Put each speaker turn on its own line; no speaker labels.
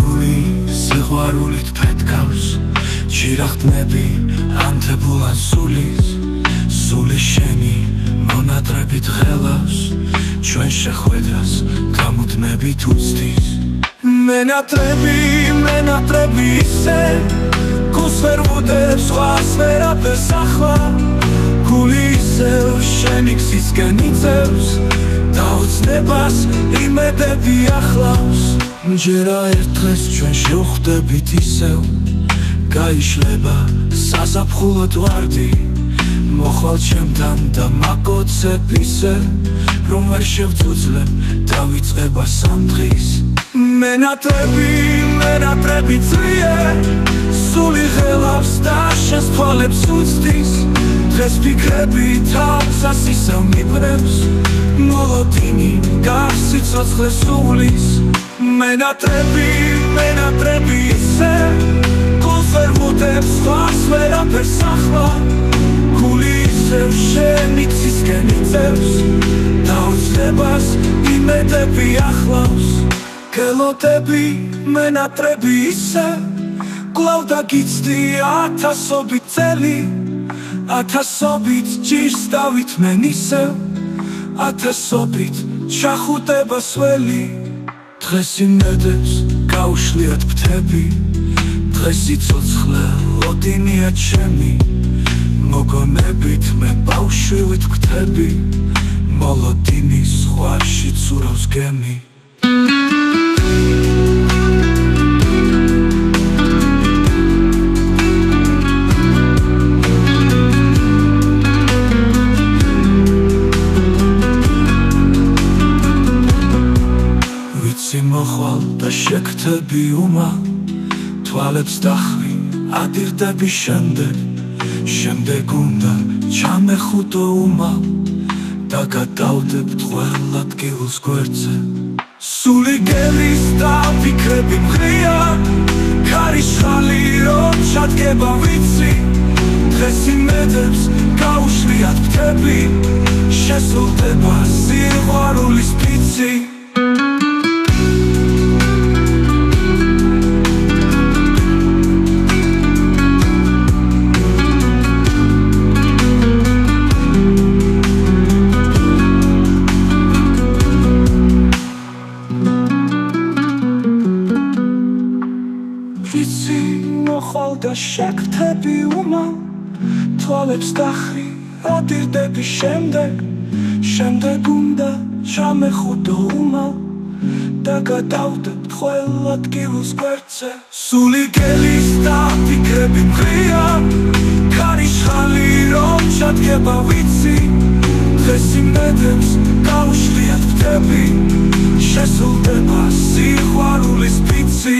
სული სიყვარულით ფეთქავს ჭირახტნები ანთებულან სული შენი მონატრებით ღელავს ჩვენ შეხვედრას გამუდმებით უცდის მენატრები ისე გულს ვერ ვუდებს სხვას ვერაფერს ახლა გული ისევ შენი გზისკენ იწევს დაუცნებას იმედები ახლავს ჯერა ერთ დღეს ჩვენ შევხვდებით ისევ გაიშლება საზაფხულოდ ვარდი მოხვალ ჩემთან და მაკოცებ ისე რომ ვერ შევძუძლებ დავიწყება სამდღის მენატრები ძლიერ სული ღელავს და შენს თვალებს უცდის დღეს ფიქრები თავს ისევ მიბნევს მოლოდინი გარს სიცოცხლეს უვლის მენატრები ისე გულს ვერ ვუდებს სხვას ვერაფერს ახლა გული ისევ შენი გზისკენ იწევს დაუცნებას იმედები ახლავს გელოდები მენატრები ისე კვლავ დაგიცდი ათასობით წელი ათასობით ჯირს დავითმენ ისევ ათასობით ჩახუტებას ველი დღეს იმედებს გაუშლიათ ფრთები დღეს სიცოცხლე ლოდინია ჩემი მოგონებით მე ბავშვივით ვქთები მოლოდინის ზღვაში ცურავს გემი მოხვალ და შეგთები უმა თვალებს დახვი ადირდები შემდეგ უნდა ჩამეხუტო უმა და გადავდებ თვალ ადგილს გვერდზე სული გელის და ფიქრები მღია ქარიშხალი რომ ჩადგება ვიცი დღეს იმედებს გაუშლიათ ფრთები შესრულდება სიყვარულის ფიცი მოხვალ და შეგთები უმა თვალებს დახვი ადირდები შემდეგ უნდა ჩამეხუტო უმა და გადავდებ თვალ ადგილს გვერდზე სული გელის და ფიქრები მღია ქარიშხალი რომ ჩადგება ვიცი დღეს იმედებს გაუშლიათ ფრთები შესრულდება სიყვარულის ფიცი